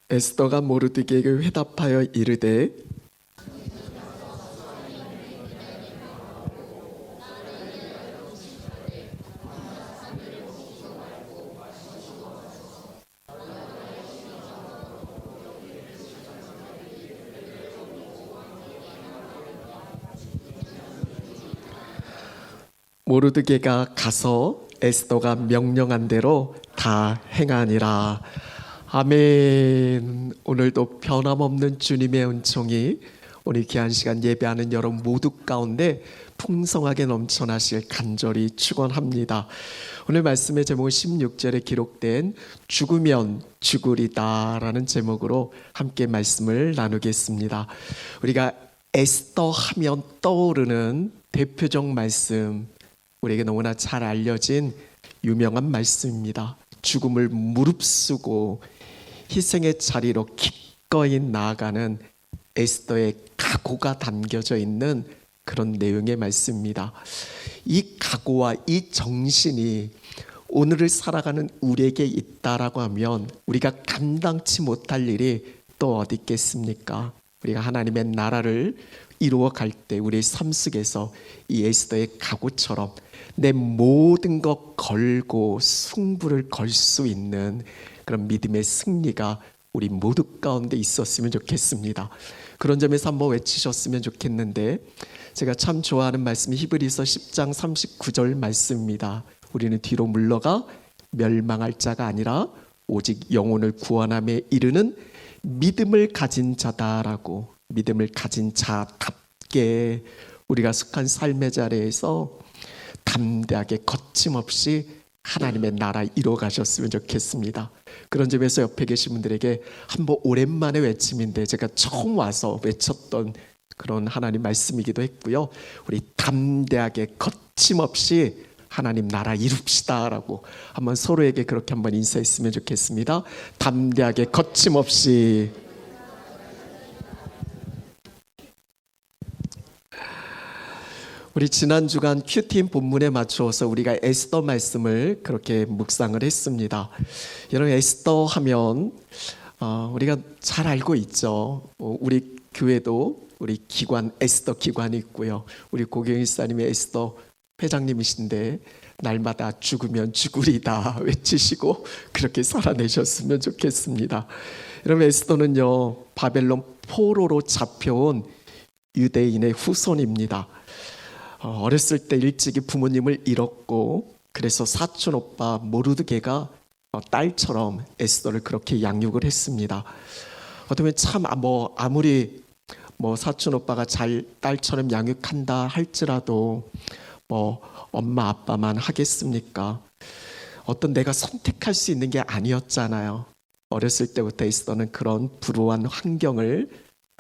에스더가 모르드게에게 회답하여 이르되 모르드게가 가서 에스더가 명령한 대로 다 행하니라. 아멘. 오늘도 변함없는 주님의 은총이 우리 귀한 시간 예배하는 여러분 모두 가운데 풍성하게 넘쳐나실 간절히 축원합니다. 오늘 말씀의 제목은 16절에 기록된 죽으면 죽으리다 라는 제목으로 함께 말씀을 나누겠습니다. 우리가 에스더 하면 떠오르는 대표적 말씀, 우리에게 너무나 잘 알려진 유명한 말씀입니다. 죽음을 무릅쓰고 희생의 자리로 기꺼이 나아가는 에스더의 각오가 담겨져 있는 그런 내용의 말씀입니다. 이 각오와 이 정신이 오늘을 살아가는 우리에게 있다라고 하면 우리가 감당치 못할 일이 또 어디 있겠습니까? 우리가 하나님의 나라를 이루어 갈 때 우리의 삶 속에서 이 에스더의 각오처럼 내 모든 것 걸고 승부를 걸 수 있는 그런 믿음의 승리가 우리 모두 가운데 있었으면 좋겠습니다. 그런 점에서 한번 외치셨으면 좋겠는데, 제가 참 좋아하는 말씀이 히브리서 10장 39절 말씀입니다. 우리는 뒤로 물러가 멸망할 자가 아니라 오직 영혼을 구원함에 이르는 믿음을 가진 자다라고, 믿음을 가진 자답게 우리가 속한 삶의 자리에서 담대하게 거침없이 하나님의 나라 이루어 가셨으면 좋겠습니다. 그런 점에서 옆에 계신 분들에게 한번 오랜만에 외침인데 제가 처음 와서 외쳤던 그런 하나님 말씀이기도 했고요. 우리 담대하게 거침없이 하나님 나라 이룹시다 라고 한번 서로에게 그렇게 한번 인사했으면 좋겠습니다. 담대하게 거침없이. 우리 지난 주간 큐티인 본문에 맞추어서 우리가 에스더 말씀을 그렇게 묵상을 했습니다. 여러분, 에스더 하면 우리가 잘 알고 있죠. 우리 교회도 우리 기관 에스더 기관이 있고요. 우리 고경일사님의 에스더 회장님이신데 날마다 죽으면 죽으리다 외치시고 그렇게 살아내셨으면 좋겠습니다. 여러분, 에스더는요 바벨론 포로로 잡혀온 유대인의 후손입니다. 어렸을 때 일찍이 부모님을 잃었고, 그래서 사촌 오빠 모르드게가 딸처럼 에스더를 그렇게 양육을 했습니다. 어떻게 보면 참 아무리 사촌 오빠가 잘 딸처럼 양육한다 할지라도 엄마 아빠만 하겠습니까? 어떤 내가 선택할 수 있는 게 아니었잖아요. 어렸을 때부터 에스더는 그런 불우한 환경을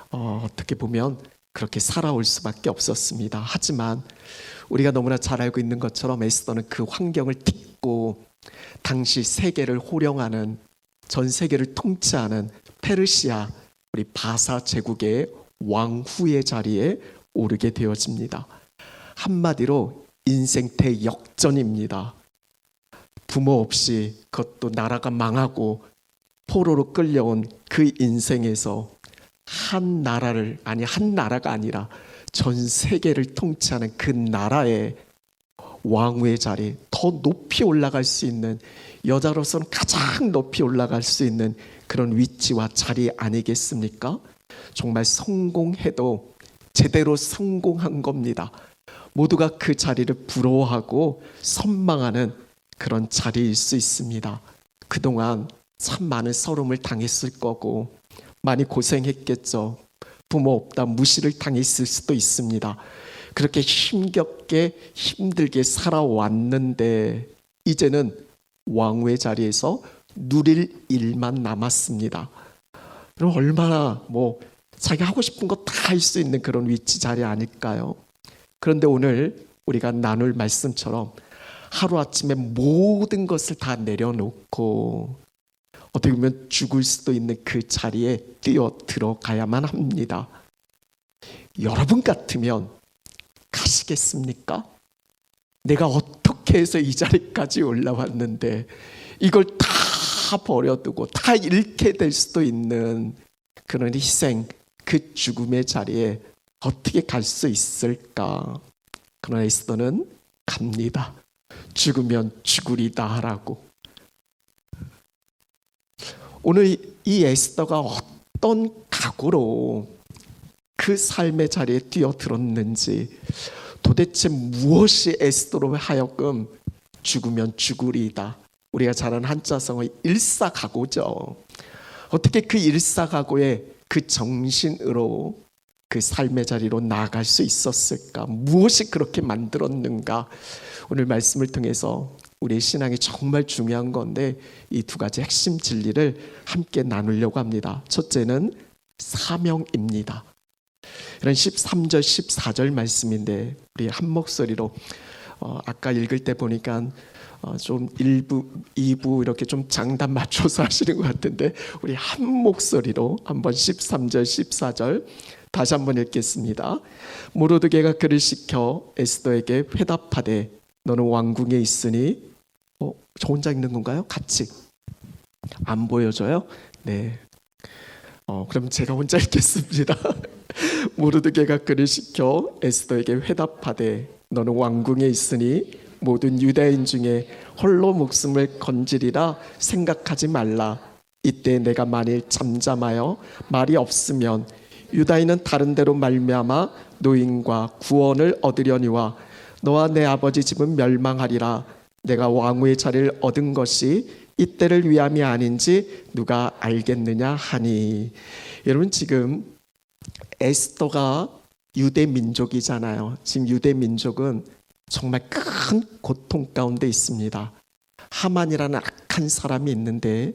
어떻게 보면 그렇게 살아올 수밖에 없었습니다. 하지만 우리가 너무나 잘 알고 있는 것처럼 에스더는 그 환경을 딛고 당시 세계를 호령하는, 전 세계를 통치하는 페르시아 우리 바사 제국의 왕후의 자리에 오르게 되어집니다. 한마디로 인생 대역전입니다. 부모 없이, 그것도 나라가 망하고 포로로 끌려온 그 인생에서 한 나라가 아니라 전 세계를 통치하는 그 나라의 왕후의 자리, 더 높이 올라갈 수 있는, 여자로서는 가장 높이 올라갈 수 있는 그런 위치와 자리 아니겠습니까? 정말 성공해도 제대로 성공한 겁니다. 모두가 그 자리를 부러워하고 선망하는 그런 자리일 수 있습니다. 그동안 참 많은 서름을 당했을 거고 많이 고생했겠죠. 부모 없다 무시를 당했을 수도 있습니다. 그렇게 힘겹게 힘들게 살아왔는데 이제는 왕후의 자리에서 누릴 일만 남았습니다. 그럼 얼마나 자기 하고 싶은 거 다 할 수 있는 그런 위치 자리 아닐까요? 그런데 오늘 우리가 나눌 말씀처럼 하루아침에 모든 것을 다 내려놓고 어떻게 보면 죽을 수도 있는 그 자리에 뛰어 들어가야만 합니다. 여러분 같으면 가시겠습니까? 내가 어떻게 해서 이 자리까지 올라왔는데 이걸 다 다 버려두고 다 잃게 될 수도 있는 그런 희생, 그 죽음의 자리에 어떻게 갈 수 있을까? 그러나 에스더는 갑니다. 죽으면 죽으리다 라고. 오늘 이 에스더가 어떤 각오로 그 삶의 자리에 뛰어들었는지, 도대체 무엇이 에스더로 하여금 죽으면 죽으리다, 우리가 잘 아는 한자성의 일사각오죠. 어떻게 그 일사각오에 그 정신으로 그 삶의 자리로 나아갈 수 있었을까? 무엇이 그렇게 만들었는가? 오늘 말씀을 통해서 우리의 신앙이 정말 중요한 건데 이 두 가지 핵심 진리를 함께 나누려고 합니다. 첫째는 사명입니다. 이런 13절 14절 말씀인데 우리 한 목소리로 아까 읽을 때 보니까 좀 1부, 2부 이렇게 좀 장단 맞춰서 하시는 것 같은데 우리 한 목소리로 한번 13절 14절 다시 한번 읽겠습니다. 모르드게가 그를 시켜 에스더에게 회답하되 너는 왕궁에 있으니 저 혼자 읽는 건가요? 같이 안 보여져요? 네. 그럼 제가 혼자 읽겠습니다. 모르드게가 그를 시켜 에스더에게 회답하되 너는 왕궁에 있으니 모든 유다인 중에 홀로 목숨을 건지리라 생각하지 말라. 이때 내가 만일 잠잠하여 말이 없으면 유다인은 다른 데로 말미암아 노임과 구원을 얻으려니와 너와 내 아버지 집은 멸망하리라. 내가 왕후의 자리를 얻은 것이 이때를 위함이 아닌지 누가 알겠느냐 하니. 여러분, 지금 에스더가 유대 민족이잖아요. 지금 유대 민족은 정말 큰 고통 가운데 있습니다. 하만이라는 악한 사람이 있는데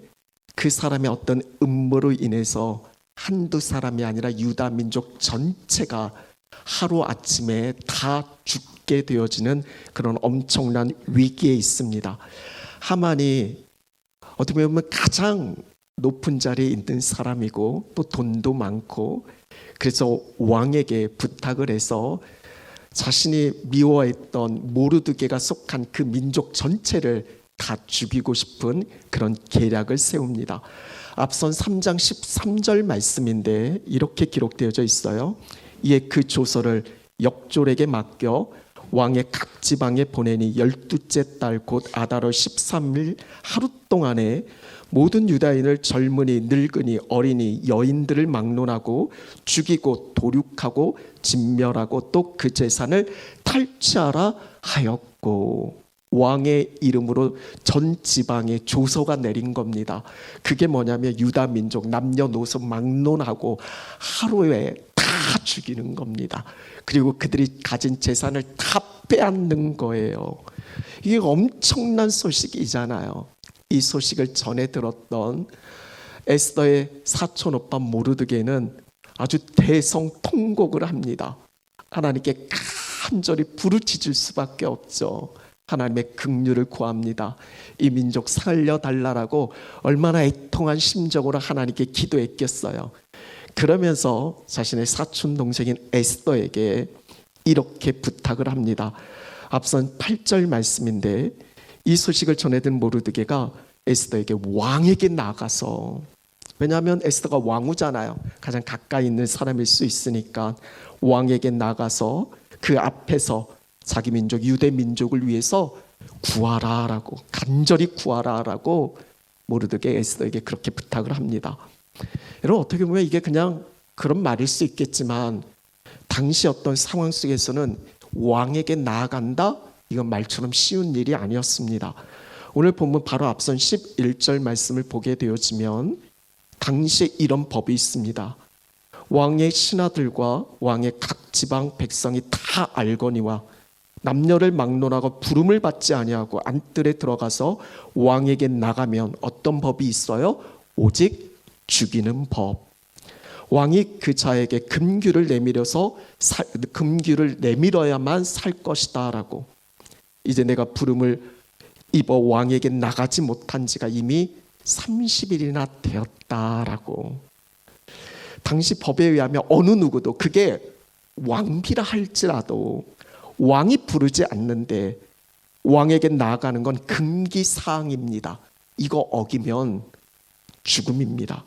그 사람의 어떤 음모로 인해서 한두 사람이 아니라 유다 민족 전체가 하루아침에 다 죽게 되어지는 그런 엄청난 위기에 있습니다. 하만이 어떻게 보면 가장 높은 자리에 있는 사람이고 또 돈도 많고, 그래서 왕에게 부탁을 해서 자신이 미워했던 모르드게가 속한 그 민족 전체를 다 죽이고 싶은 그런 계략을 세웁니다. 앞선 3장 13절 말씀인데 이렇게 기록되어져 있어요. 이에 그 조서를 역졸에게 맡겨 왕의 각 지방에 보내니 12째 달 곧 아달월 13일 하루 동안에 모든 유다인을 젊은이, 늙은이, 어린이, 여인들을 막론하고 죽이고 도륙하고 진멸하고 또 그 재산을 탈취하라 하였고, 왕의 이름으로 전 지방에 조서가 내린 겁니다. 그게 뭐냐면 유다 민족 남녀노소 막론하고 하루에 다 죽이는 겁니다. 그리고 그들이 가진 재산을 다 빼앗는 거예요. 이게 엄청난 소식이잖아요. 이 소식을 전해 들었던 에스더의 사촌 오빠 모르드게는 아주 대성통곡을 합니다. 하나님께 간절히 부르짖을 수밖에 없죠. 하나님의 긍휼을 구합니다. 이 민족 살려달라고 얼마나 애통한 심정으로 하나님께 기도했겠어요. 그러면서 자신의 사촌 동생인 에스더에게 이렇게 부탁을 합니다. 앞선 8절 말씀인데 이 소식을 전해든 모르드게가 에스더에게 왕에게 나가서, 왜냐하면 에스더가 왕후잖아요. 가장 가까이 있는 사람일 수 있으니까 왕에게 나가서 그 앞에서 자기 민족 유대 민족을 위해서 구하라라고, 간절히 구하라라고 모르드게 에스더에게 그렇게 부탁을 합니다. 여러분, 어떻게 보면 이게 그냥 그런 말일 수 있겠지만 당시 어떤 상황 속에서는 왕에게 나아간다, 이건 말처럼 쉬운 일이 아니었습니다. 오늘 본문 바로 앞선 11절 말씀을 보게 되어지면 당시에 이런 법이 있습니다. 왕의 신하들과 왕의 각 지방 백성이 다 알거니와 남녀를 막론하고 부름을 받지 아니하고 안뜰에 들어가서 왕에게 나가면 어떤 법이 있어요? 오직 죽이는 법. 왕이 그 자에게 금규를 내밀어야만 살 것이다라고. 이제 내가 부름을 입어 왕에게 나가지 못한 지가 이미 30일이나 되었다라고. 당시 법에 의하면 어느 누구도, 그게 왕비라 할지라도 왕이 부르지 않는데 왕에게 나아가는 건 금기사항입니다. 이거 어기면 죽음입니다.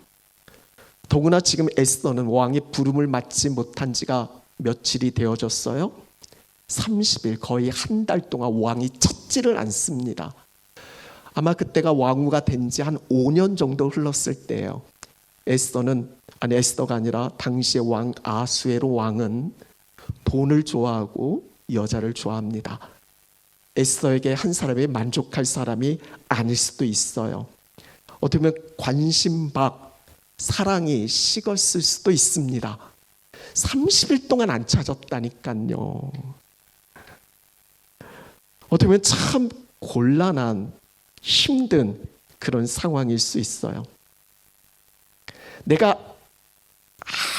더구나 지금 에스더는 왕의 부름을 맡지 못한 지가 며칠이 되어졌어요? 30일, 거의 한 달 동안 왕이 찾지를 않습니다. 아마 그때가 왕후가 된 지 한 5년 정도 흘렀을 때예요. 에스더가 아니라 당시의 왕 아수에로 왕은 돈을 좋아하고 여자를 좋아합니다. 에스더에게 한 사람이 만족할 사람이 아닐 수도 있어요. 어떻게 보면 관심박, 사랑이 식었을 수도 있습니다. 30일 동안 안 찾았다니까요. 어떻게 보면 참 곤란한, 힘든 그런 상황일 수 있어요. 내가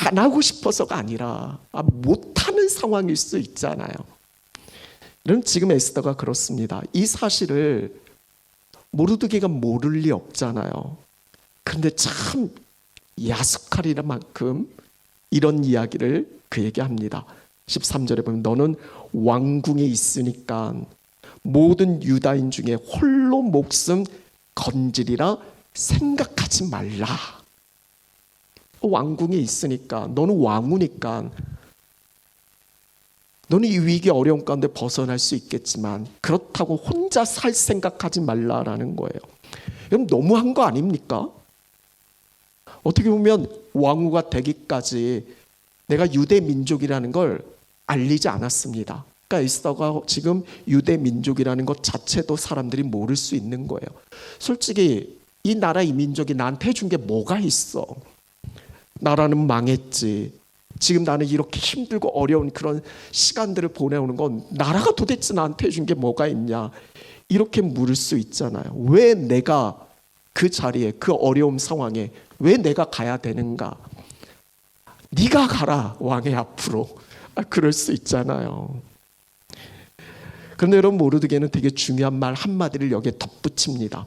안 하고 싶어서가 아니라 못하는 상황일 수 있잖아요. 그럼 지금 에스더가 그렇습니다. 이 사실을 모르드게가 모를 리 없잖아요. 그런데 참 야속하리라 만큼 이런 이야기를 그에게 합니다. 13절에 보면 너는 왕궁에 있으니까 모든 유다인 중에 홀로 목숨 건지리라 생각하지 말라. 왕궁에 있으니까, 너는 왕후니까 너는 이 위기 어려움 가운데 벗어날 수 있겠지만 그렇다고 혼자 살 생각하지 말라라는 거예요. 그럼 너무한 거 아닙니까? 어떻게 보면 왕후가 되기까지 내가 유대 민족이라는 걸 알리지 않았습니다. 그러니까 에스더가 지금 유대 민족이라는 것 자체도 사람들이 모를 수 있는 거예요. 솔직히 이 나라 이 민족이 나한테 해준 게 뭐가 있어? 나라는 망했지. 지금 나는 이렇게 힘들고 어려운 그런 시간들을 보내오는 건 나라가 도대체 나한테 해준 게 뭐가 있냐, 이렇게 물을 수 있잖아요. 왜 내가 그 자리에, 그 어려운 상황에 왜 내가 가야 되는가? 네가 가라 왕의 앞으로, 그럴 수 있잖아요. 그런데 여러분, 모르드게는 되게 중요한 말 한마디를 여기에 덧붙입니다.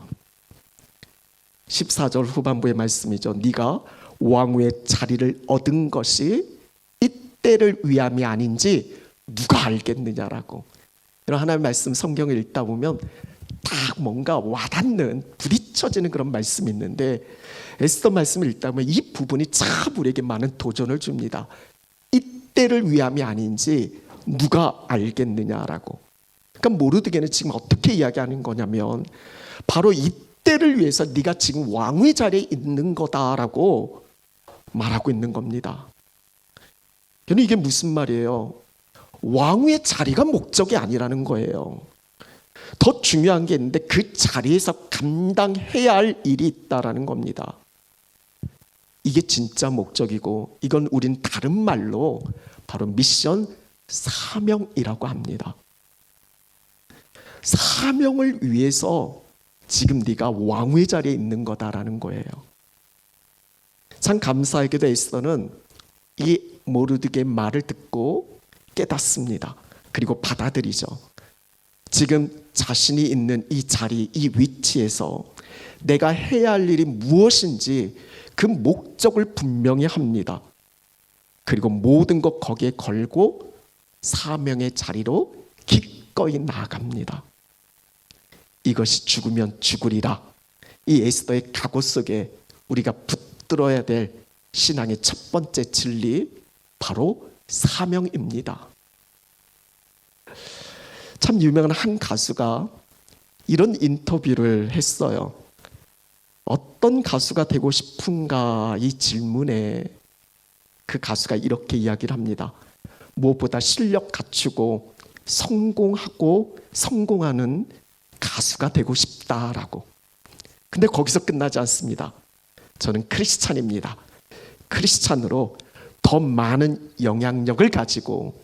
14절 후반부의 말씀이죠. 네가 왕후의 자리를 얻은 것이 이때를 위함이 아닌지 누가 알겠느냐라고. 이런 하나님의 말씀 성경을 읽다 보면 딱 뭔가 와닿는, 부딪혀지는 그런 말씀이 있는데, 에스더 말씀을 읽다 보면 이 부분이 참 우리에게 많은 도전을 줍니다. 이때를 위함이 아닌지 누가 알겠느냐라고. 그러니까 모르드게는 지금 어떻게 이야기하는 거냐면 바로 이때를 위해서 네가 지금 왕의 자리에 있는 거다라고 말하고 있는 겁니다. 저는 이게 무슨 말이에요? 왕의 자리가 목적이 아니라는 거예요. 더 중요한 게 있는데 그 자리에서 감당해야 할 일이 있다라는 겁니다. 이게 진짜 목적이고, 이건 우린 다른 말로 바로 미션, 사명이라고 합니다. 사명을 위해서 지금 네가 왕의 자리에 있는 거다라는 거예요. 참 감사하게도 에스더는 이 모르드게의 말을 듣고 깨닫습니다. 그리고 받아들이죠. 지금 자신이 있는 이 자리, 이 위치에서 내가 해야 할 일이 무엇인지 그 목적을 분명히 합니다. 그리고 모든 것 거기에 걸고 사명의 자리로 기꺼이 나아갑니다. 이것이 죽으면 죽으리라. 이 에스더의 각오 속에 우리가 붙들어야 될 신앙의 첫 번째 진리, 바로 사명입니다. 참 유명한 한 가수가 이런 인터뷰를 했어요. 어떤 가수가 되고 싶은가, 이 질문에 그 가수가 이렇게 이야기를 합니다. 무엇보다 실력 갖추고 성공하고 성공하는 가수가 되고 싶다라고. 근데 거기서 끝나지 않습니다. 저는 크리스찬입니다. 크리스찬으로 더 많은 영향력을 가지고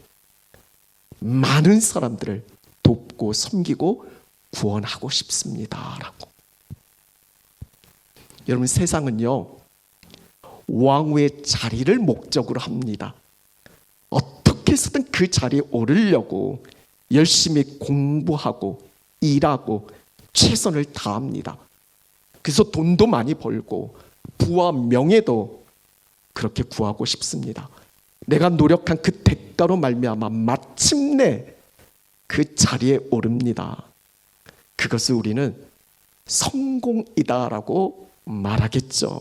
많은 사람들을 돕고 섬기고 구원하고 싶습니다라고. 여러분, 세상은요 왕후의 자리를 목적으로 합니다. 어떻게 해서든 그 자리에 오르려고 열심히 공부하고 일하고 최선을 다합니다. 그래서 돈도 많이 벌고 부와 명예도 그렇게 구하고 싶습니다. 내가 노력한 그 대가로 말미암아 마침내 그 자리에 오릅니다. 그것을 우리는 성공이다라고 말하겠죠.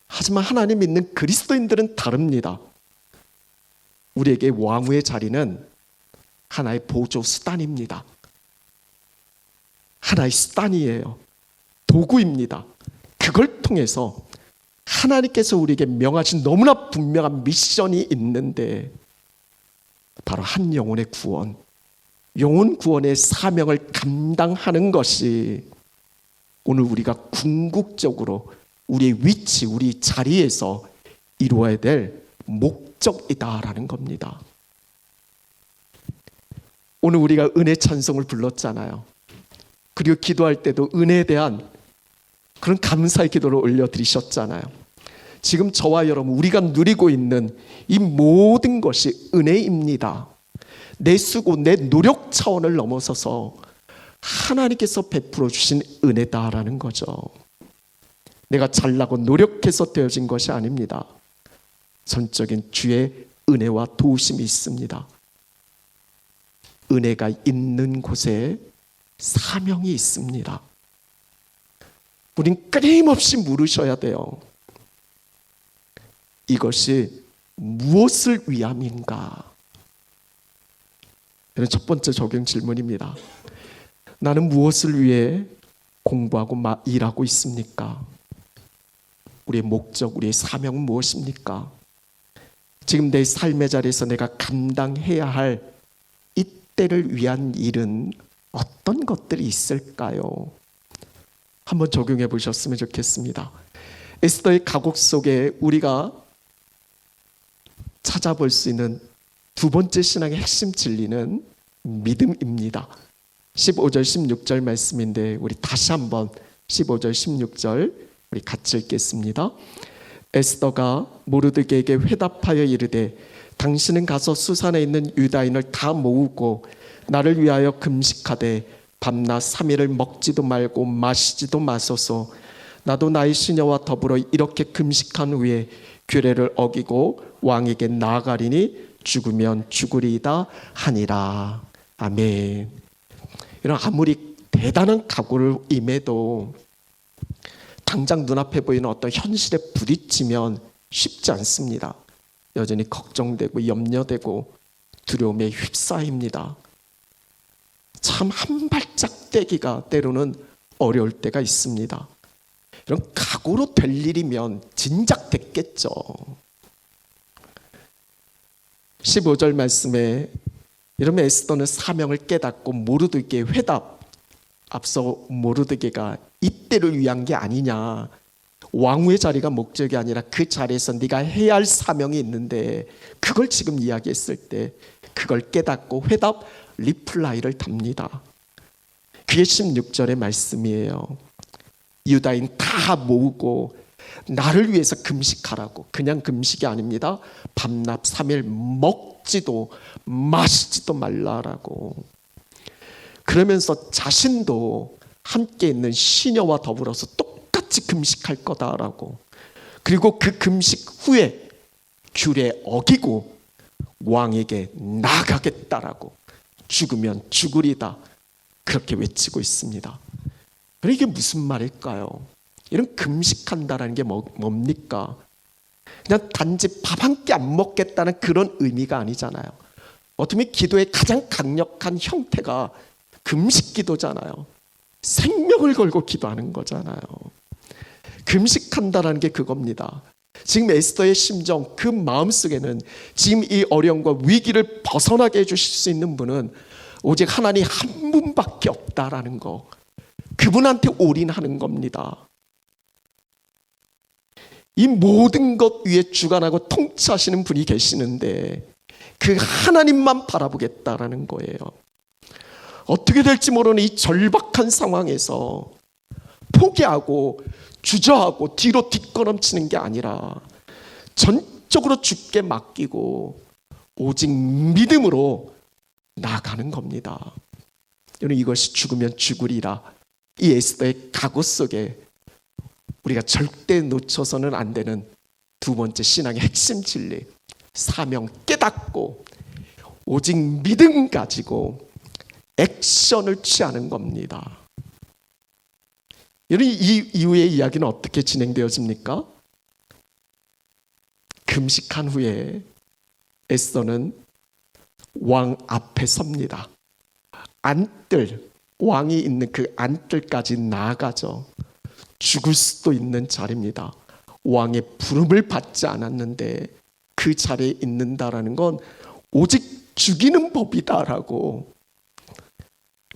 하지만 하나님 믿는 그리스도인들은 다릅니다. 우리에게 왕후의 자리는 하나의 보조 수단입니다. 하나의 수단이에요. 도구입니다. 그걸 통해서 하나님께서 우리에게 명하신 너무나 분명한 미션이 있는데, 바로 한 영혼의 구원, 영혼 구원의 사명을 감당하는 것이 오늘 우리가 궁극적으로 우리의 위치, 우리 자리에서 이루어야 될 목적이다라는 겁니다. 오늘 우리가 은혜 찬송을 불렀잖아요. 그리고 기도할 때도 은혜에 대한 그런 감사의 기도를 올려드리셨잖아요. 지금 저와 여러분, 우리가 누리고 있는 이 모든 것이 은혜입니다. 내 수고, 내 노력 차원을 넘어서서 하나님께서 베풀어 주신 은혜다라는 거죠. 내가 잘나고 노력해서 되어진 것이 아닙니다. 전적인 주의 은혜와 도우심이 있습니다. 은혜가 있는 곳에 사명이 있습니다. 우린 끊임없이 물으셔야 돼요. 이것이 무엇을 위함인가? 이런 첫 번째 적용 질문입니다. 나는 무엇을 위해 공부하고 일하고 있습니까? 우리의 목적, 우리의 사명은 무엇입니까? 지금 내 삶의 자리에서 내가 감당해야 할 이때를 위한 일은 어떤 것들이 있을까요? 한번 적용해 보셨으면 좋겠습니다. 에스더의 가곡 속에 우리가 찾아볼 수 있는 두 번째 신앙의 핵심 진리는 믿음입니다. 15절 16절 말씀인데 우리 다시 한번 15절 16절 우리 같이 읽겠습니다. 에스더가 모르드게에게 회답하여 이르되 당신은 가서 수산에 있는 유다인을 다 모으고 나를 위하여 금식하되 밤낮 3일을 먹지도 말고 마시지도 마소서. 나도 나의 시녀와 더불어 이렇게 금식한 후에 규례를 어기고 왕에게 나아가리니 죽으면 죽으리이다 하니라. 아멘. 이런 아무리 대단한 각오를 임해도 당장 눈앞에 보이는 어떤 현실에 부딪히면 쉽지 않습니다. 여전히 걱정되고 염려되고 두려움에 휩싸입니다. 참 한 발짝 떼기가 때로는 어려울 때가 있습니다. 이런 각오로 될 일이면 진작 됐겠죠. 15절 말씀에 이러면 에스더는 사명을 깨닫고 모르드게의 회답, 앞서 모르드게가 이때를 위한 게 아니냐, 왕후의 자리가 목적이 아니라 그 자리에서 네가 해야 할 사명이 있는데 그걸 지금 이야기했을 때 그걸 깨닫고 회답 리플라이를 답니다. 그게 16절의 말씀이에요. 유다인 다 모으고 나를 위해서 금식하라고. 그냥 금식이 아닙니다. 밤낮 3일 먹지도 마시지도 말라라고. 그러면서 자신도 함께 있는 시녀와 더불어서 똑같이 금식할 거다라고. 그리고 그 금식 후에 규례 어기고 왕에게 나가겠다라고. 죽으면 죽으리다, 그렇게 외치고 있습니다. 그럼 이게 무슨 말일까요? 이런 금식한다라는 게 뭡니까? 그냥 단지 밥 한 끼 안 먹겠다는 그런 의미가 아니잖아요. 어떻게 보면 기도의 가장 강력한 형태가 금식 기도잖아요. 생명을 걸고 기도하는 거잖아요. 금식한다라는 게 그겁니다. 지금 에스더의 심정, 그 마음속에는 지금 이 어려움과 위기를 벗어나게 해주실 수 있는 분은 오직 하나님 한 분밖에 없다라는 거, 그분한테 올인하는 겁니다. 이 모든 것 위에 주관하고 통치하시는 분이 계시는데 그 하나님만 바라보겠다라는 거예요. 어떻게 될지 모르는 이 절박한 상황에서 포기하고 주저하고 뒤로 뒷걸음치는 게 아니라 전적으로 주께 맡기고 오직 믿음으로 나아가는 겁니다. 여러분, 이것이 죽으면 죽으리라, 이 에스더의 각오 속에 우리가 절대 놓쳐서는 안 되는 두 번째 신앙의 핵심 진리, 사명 깨닫고 오직 믿음 가지고 액션을 취하는 겁니다. 이 이후의 이야기는 어떻게 진행되어집니까? 금식한 후에 에스더는 왕 앞에 섭니다. 안뜰, 왕이 있는 그 안뜰까지 나아가죠. 죽을 수도 있는 자리입니다. 왕의 부름을 받지 않았는데 그 자리에 있는다라는 건 오직 죽이는 법이다라고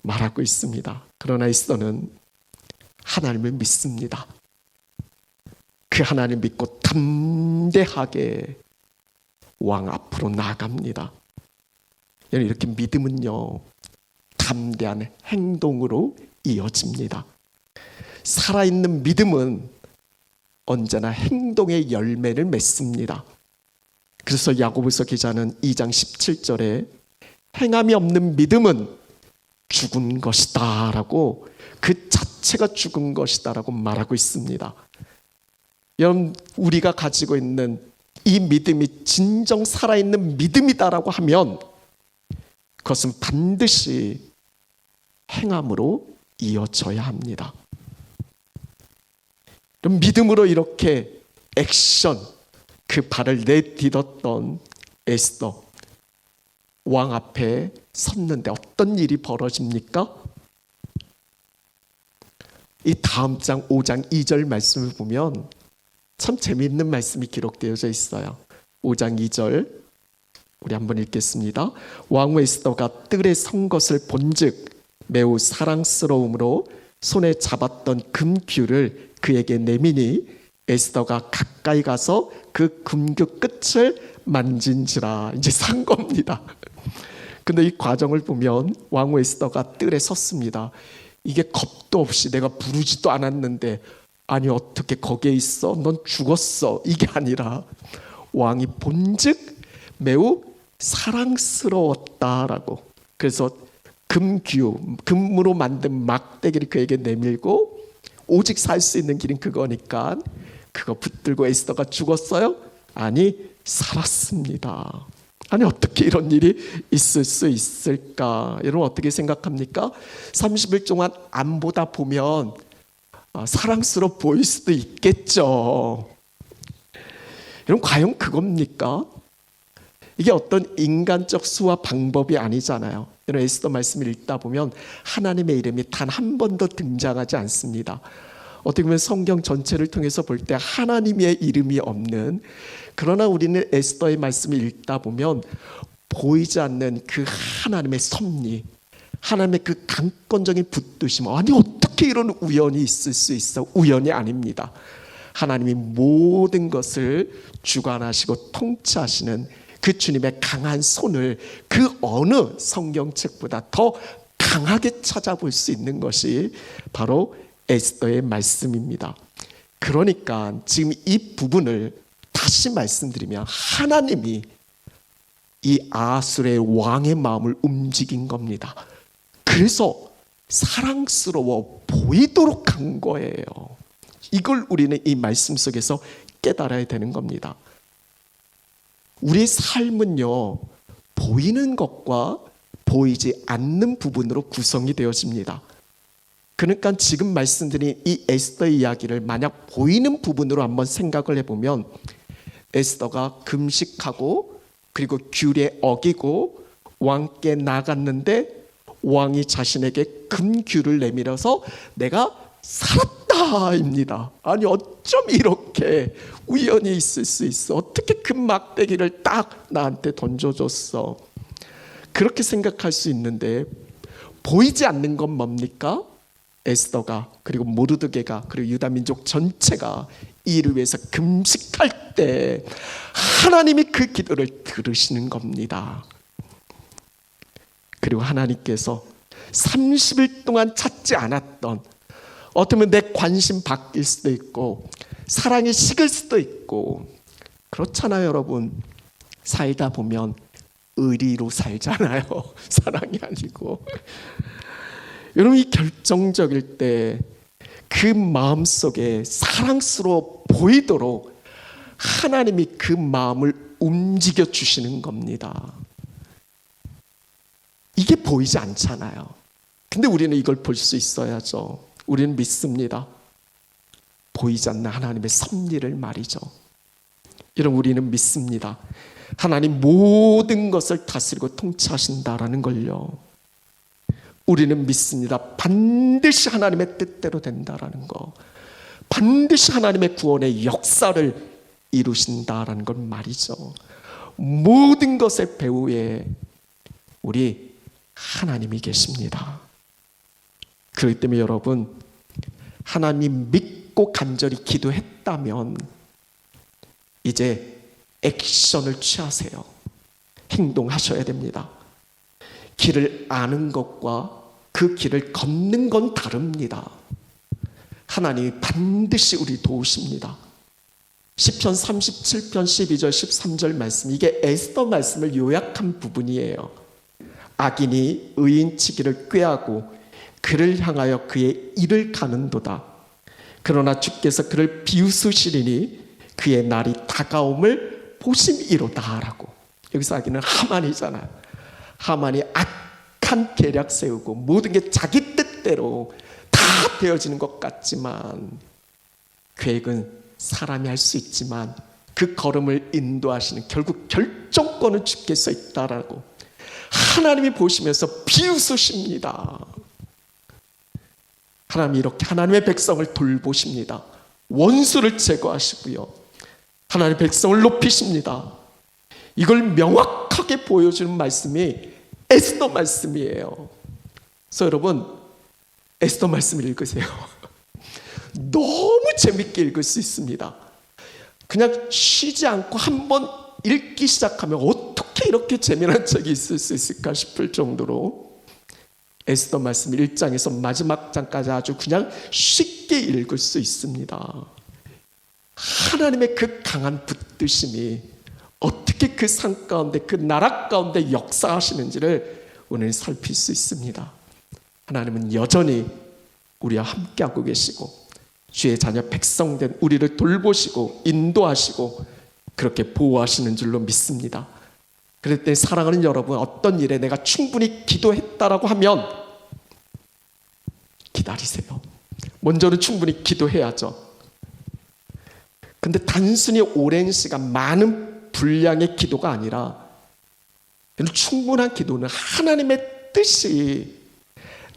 말하고 있습니다. 그러나 에스더는 하나님을 믿습니다. 그 하나님을 믿고 담대하게 왕 앞으로 나아갑니다. 이렇게 믿음은요, 담대한 행동으로 이어집니다. 살아있는 믿음은 언제나 행동의 열매를 맺습니다. 그래서 야고보서 기자는 2장 17절에 행함이 없는 믿음은 죽은 것이다 라고, 그 자체가 죽은 것이다 라고 말하고 있습니다. 여러분, 우리가 가지고 있는 이 믿음이 진정 살아있는 믿음이다라고 하면 그것은 반드시 행함으로 이어져야 합니다. 그럼 믿음으로 이렇게 액션, 그 발을 내딛었던 에스더, 왕 앞에 섰는데 어떤 일이 벌어집니까? 이 다음 장 5장 2절 말씀을 보면 참 재미있는 말씀이 기록되어져 있어요. 5장 2절 우리 한번 읽겠습니다. 왕후 에스더가 뜰에 선 것을 본즉 매우 사랑스러움으로 손에 잡았던 금규를 그에게 내미니 에스더가 가까이 가서 그 금규 끝을 만진지라. 이제 산 겁니다. 근데 이 과정을 보면 왕후 에스더가 뜰에 섰습니다. 이게 겁도 없이, 내가 부르지도 않았는데 아니 어떻게 거기에 있어? 넌 죽었어. 이게 아니라 왕이 본즉 매우 사랑스러웠다라고. 그래서 금규, 금으로 만든 막대기를 그에게 내밀고, 오직 살 수 있는 길은 그거니까 그거 붙들고 에스더가 죽었어요? 아니, 살았습니다. 아니 어떻게 이런 일이 있을 수 있을까? 여러분 어떻게 생각합니까? 30일 동안 안 보다 보면 사랑스러워 보일 수도 있겠죠. 여러분 과연 그겁니까? 이게 어떤 인간적 수와 방법이 아니잖아요. 여러분 에스더 말씀을 읽다 보면 하나님의 이름이 단 한 번도 등장하지 않습니다. 어떻게 보면 성경 전체를 통해서 볼 때 하나님의 이름이 없는, 그러나 우리는 에스더의 말씀을 읽다 보면 보이지 않는 그 하나님의 섭리, 하나님의 그 강권적인 붙드심, 아니 어떻게 이런 우연이 있을 수 있어? 우연이 아닙니다. 하나님이 모든 것을 주관하시고 통치하시는 그 주님의 강한 손을 그 어느 성경책보다 더 강하게 찾아볼 수 있는 것이 바로 에스더의 말씀입니다. 그러니까 지금 이 부분을 다시 말씀드리면 하나님이 이 아하수르의 왕의 마음을 움직인 겁니다. 그래서 사랑스러워 보이도록 한 거예요. 이걸 우리는 이 말씀 속에서 깨달아야 되는 겁니다. 우리의 삶은요, 보이는 것과 보이지 않는 부분으로 구성이 되어집니다. 그러니까 지금 말씀드린 이 에스더의 이야기를 만약 보이는 부분으로 한번 생각을 해보면, 에스더가 금식하고 그리고 규례 어기고 왕께 나갔는데 왕이 자신에게 금규를 내밀어서 내가 살았다입니다. 아니 어쩜 이렇게 우연히 있을 수 있어? 어떻게 금 막대기를 딱 나한테 던져줬어? 그렇게 생각할 수 있는데 보이지 않는 건 뭡니까? 에스더가 그리고 모르드게가 그리고 유다 민족 전체가 이를 위해서 금식할 때 하나님이 그 기도를 들으시는 겁니다. 그리고 하나님께서 30일 동안 찾지 않았던, 어쩌면 내 관심 바뀔 수도 있고 사랑이 식을 수도 있고 그렇잖아요. 여러분 살다 보면 의리로 살잖아요. 사랑이 아니고. 여러분 이 결정적일 때 그 마음속에 사랑스러워 보이도록 하나님이 그 마음을 움직여 주시는 겁니다. 이게 보이지 않잖아요. 근데 우리는 이걸 볼 수 있어야죠. 우리는 믿습니다. 보이지 않는 하나님의 섭리를 말이죠. 여러분, 우리는 믿습니다. 하나님 모든 것을 다스리고 통치하신다라는 걸요. 우리는 믿습니다. 반드시 하나님의 뜻대로 된다라는 거, 반드시 하나님의 구원의 역사를 이루신다라는 건 말이죠. 모든 것의 배후에 우리 하나님이 계십니다. 그렇기 때문에 여러분, 하나님 믿고 간절히 기도했다면 이제 액션을 취하세요. 행동하셔야 됩니다. 길을 아는 것과 그 길을 걷는 건 다릅니다. 하나님이 반드시 우리 도우십니다. 시편 37편 12절 13절 말씀, 이게 에스더 말씀을 요약한 부분이에요. 악인이 의인치기를 꾀하고 그를 향하여 그의 일을 가는도다. 그러나 주께서 그를 비웃으시리니 그의 날이 다가옴을 보심이로다 라고. 여기서 악인은 하만이잖아요. 하만이 악한 계략 세우고 모든 게 자기 뜻대로 다 되어지는 것 같지만, 계획은 사람이 할 수 있지만 그 걸음을 인도하시는 결국 결정권은 주께서 있다라고 하나님이 보시면서 비웃으십니다. 하나님이 이렇게 하나님의 백성을 돌보십니다. 원수를 제거하시고요, 하나님의 백성을 높이십니다. 이걸 명확하게 보여주는 말씀이 에스더 말씀이에요. 그래서 여러분, 에스더 말씀을 읽으세요. 너무 재밌게 읽을 수 있습니다. 그냥 쉬지 않고 한번 읽기 시작하면 어떻게 이렇게 재미난 책이 있을 수 있을까 싶을 정도로 에스더 말씀 1장에서 마지막 장까지 아주 그냥 쉽게 읽을 수 있습니다. 하나님의 그 강한 붙드심이 어떻게 그 산 가운데, 그 나라 가운데 역사하시는지를 오늘 살필 수 있습니다. 하나님은 여전히 우리와 함께하고 계시고 주의 자녀 백성된 우리를 돌보시고 인도하시고 그렇게 보호하시는 줄로 믿습니다. 그럴 때 사랑하는 여러분, 어떤 일에 내가 충분히 기도했다라고 하면 기다리세요. 먼저는 충분히 기도해야죠. 근데 단순히 오랜 시간 많은 분량의 기도가 아니라 충분한 기도는 하나님의 뜻이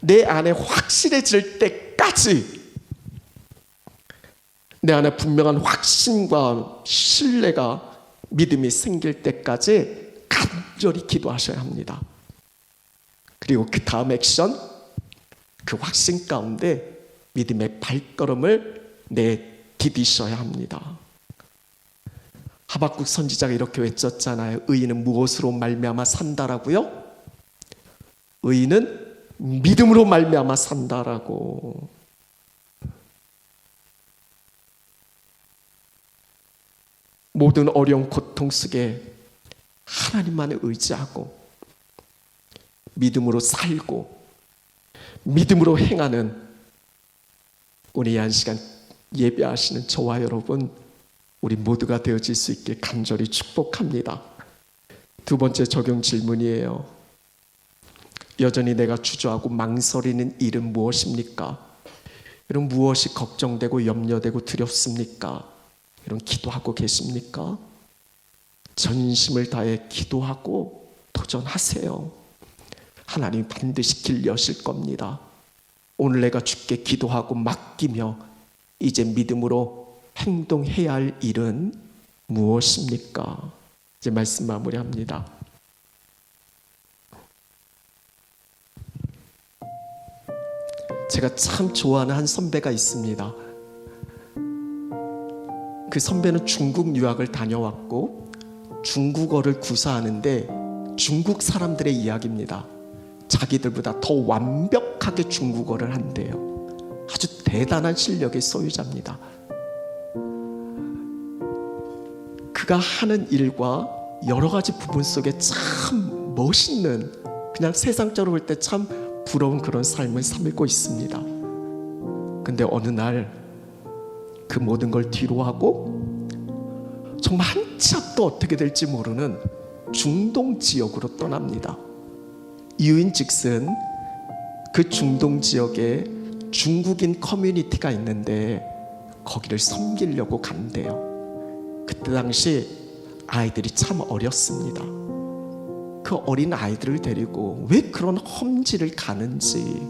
내 안에 확실해질 때까지, 내 안에 분명한 확신과 신뢰가, 믿음이 생길 때까지 간절히 기도하셔야 합니다. 그리고 그 다음 액션, 그 확신 가운데 믿음의 발걸음을 내디디셔야 합니다. 하박국 선지자가 이렇게 외쳤잖아요. 의인은 무엇으로 말미암아 산다라고요? 의인은 믿음으로 말미암아 산다라고. 모든 어려운 고통 속에 하나님만을 의지하고 믿음으로 살고 믿음으로 행하는 오늘 이 한 시간 예배하시는 저와 여러분, 우리 모두가 되어질 수 있길 간절히 축복합니다. 두 번째 적용 질문이에요. 여전히 내가 주저하고 망설이는 일은 무엇입니까? 이런 무엇이 걱정되고 염려되고 두렵습니까? 이런 기도하고 계십니까? 전심을 다해 기도하고 도전하세요. 하나님 반드시 길 여실 겁니다. 오늘 내가 주께 기도하고 맡기며 이제 믿음으로 행동해야 할 일은 무엇입니까? 이제 말씀 마무리합니다. 제가 참 좋아하는 한 선배가 있습니다. 그 선배는 중국 유학을 다녀왔고 중국어를 구사하는데 중국 사람들의 이야기입니다. 자기들보다 더 완벽하게 중국어를 한대요. 아주 대단한 실력의 소유자입니다. 그가 하는 일과 여러 가지 부분 속에 참 멋있는, 그냥 세상적으로 볼 때 참 부러운 그런 삶을 살고 있습니다. 근데 어느 날 그 모든 걸 뒤로 하고 정말 한 치 앞도 어떻게 될지 모르는 중동 지역으로 떠납니다. 이유인즉슨 그 중동 지역에 중국인 커뮤니티가 있는데 거기를 섬기려고 간대요. 그때 당시 아이들이 참 어렸습니다. 그 어린 아이들을 데리고 왜 그런 험지를 가는지,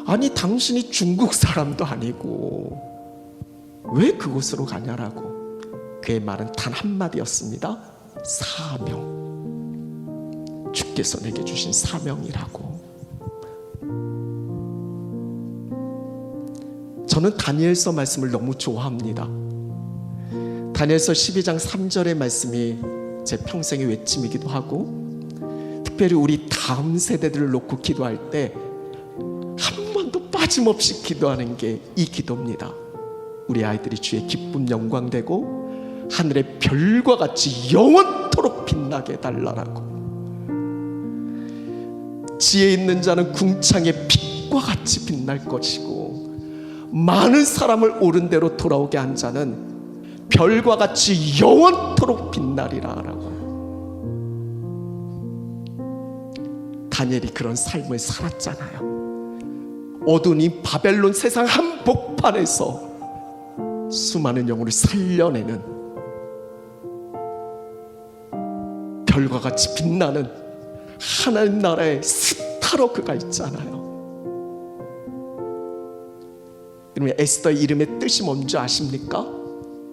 아니 당신이 중국 사람도 아니고 왜 그곳으로 가냐라고. 그의 말은 단 한마디였습니다. 사명. 주께서 내게 주신 사명이라고. 저는 다니엘서 말씀을 너무 좋아합니다. 다니엘서 12장 3절의 말씀이 제 평생의 외침이기도 하고, 특별히 우리 다음 세대들을 놓고 기도할 때 한 번도 빠짐없이 기도하는 게 이 기도입니다. 우리 아이들이 주의 기쁨 영광되고 하늘의 별과 같이 영원토록 빛나게 해달라고. 지혜 있는 자는 궁창의 빛과 같이 빛날 것이고, 많은 사람을 옳은 대로 돌아오게 한 자는 별과 같이 영원토록 빛나리라 라고. 다니엘이 그런 삶을 살았잖아요. 어두운 이 바벨론 세상 한복판에서 수많은 영혼을 살려내는 별과 같이 빛나는 하나님 나라의 스타로 그가 있잖아요. 여러분, 에스더의 이름의 뜻이 뭔지 아십니까?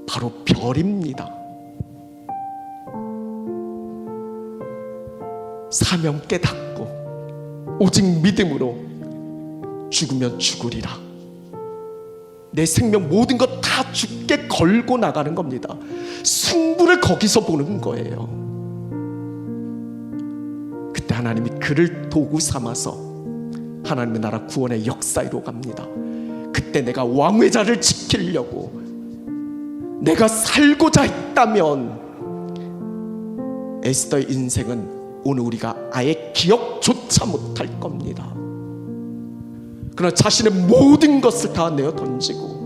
바로 별입니다. 사명 깨닫고 오직 믿음으로 죽으면 죽으리라. 내 생명 모든 것 다 죽게 걸고 나가는 겁니다. 승부를 거기서 보는 거예요. 그때 하나님이 그를 도구 삼아서 하나님의 나라 구원의 역사로 갑니다. 그때 내가 왕의 자를 지키려고 내가 살고자 했다면 에스더의 인생은 오늘 우리가 아예 기억조차 못할 겁니다. 그러나 자신의 모든 것을 다 내어 던지고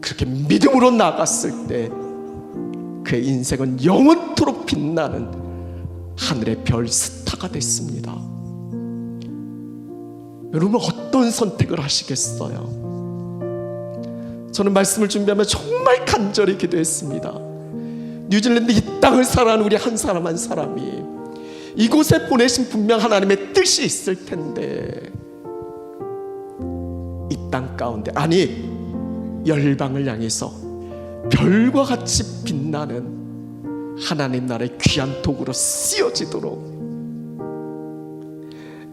그렇게 믿음으로 나갔을 때 그의 인생은 영원토록 빛나는 하늘의 별 스타가 됐습니다. 여러분, 어떤 선택을 하시겠어요? 저는 말씀을 준비하며 정말 간절히 기도했습니다. 뉴질랜드 이 땅을 살아가는 우리 한 사람 한 사람이 이곳에 보내신 분명 하나님의 뜻이 있을 텐데, 이 땅 가운데, 아니 열방을 향해서 별과 같이 빛나는 하나님 나라의 귀한 도구로 쓰여지도록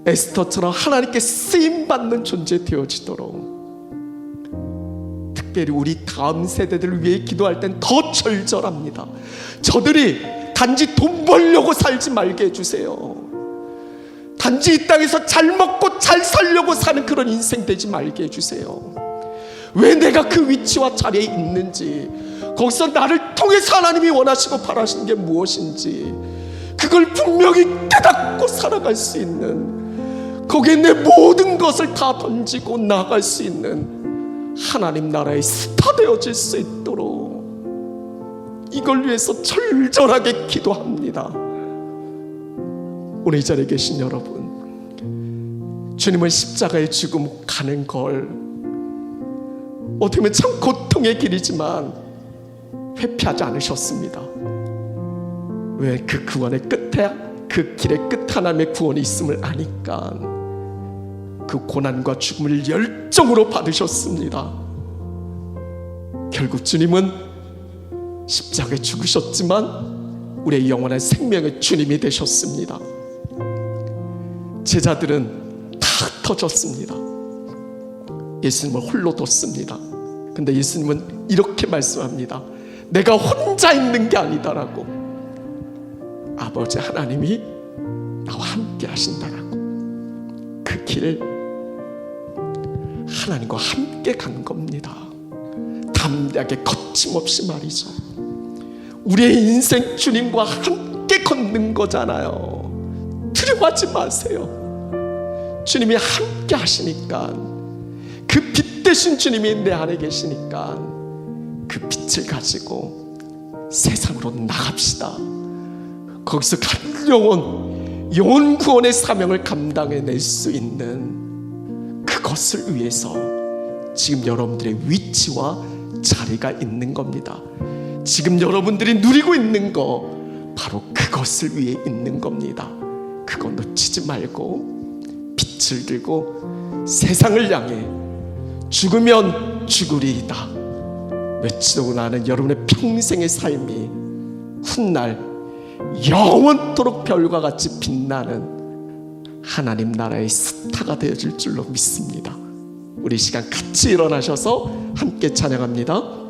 에스더처럼 하나님께 쓰임받는 존재 되어지도록, 특별히 우리 다음 세대들을 위해 기도할 땐 더 절절합니다. 저들이 단지 돈 벌려고 살지 말게 해주세요. 단지 이 땅에서 잘 먹고 잘 살려고 사는 그런 인생 되지 말게 해주세요. 왜 내가 그 위치와 자리에 있는지, 거기서 나를 통해서 하나님이 원하시고 바라시는 게 무엇인지 그걸 분명히 깨닫고 살아갈 수 있는, 거기에 내 모든 것을 다 던지고 나아갈 수 있는 하나님 나라의 스타 되어질 수 있도록 이걸 위해서 절절하게 기도합니다. 오늘 이 자리에 계신 여러분, 주님은 십자가의 죽음 가는 걸 어떻게 보면 참 고통의 길이지만 회피하지 않으셨습니다. 왜? 그 구원의 끝에, 그 길의 끝 하나님의 구원이 있음을 아니까 그 고난과 죽음을 열정으로 받으셨습니다. 결국 주님은 십자가에 죽으셨지만 우리의 영원한 생명의 주님이 되셨습니다. 제자들은 다 흩어졌습니다. 예수님을 홀로 뒀습니다. 근데 예수님은 이렇게 말씀합니다. 내가 혼자 있는 게 아니다라고. 아버지 하나님이 나와 함께 하신다라고. 그 길 하나님과 함께 간 겁니다. 담대하게 거침없이 말이죠. 우리의 인생 주님과 함께 걷는 거잖아요. 두려워하지 마세요. 주님이 함께 하시니까, 그 빛 대신 주님이 내 안에 계시니까 그 빛을 가지고 세상으로 나갑시다. 거기서 간 영혼 구원의 사명을 감당해낼 수 있는 그것을 위해서 지금 여러분들의 위치와 자리가 있는 겁니다. 지금 여러분들이 누리고 있는 거 바로 그것을 위해 있는 겁니다. 그거 놓치지 말고 빛을 들고 세상을 향해 죽으면 죽으리이다 외치고 나는 여러분의 평생의 삶이 훗날 영원토록 별과 같이 빛나는 하나님 나라의 스타가 되어질 줄로 믿습니다. 우리 이 시간 같이 일어나셔서 함께 찬양합니다.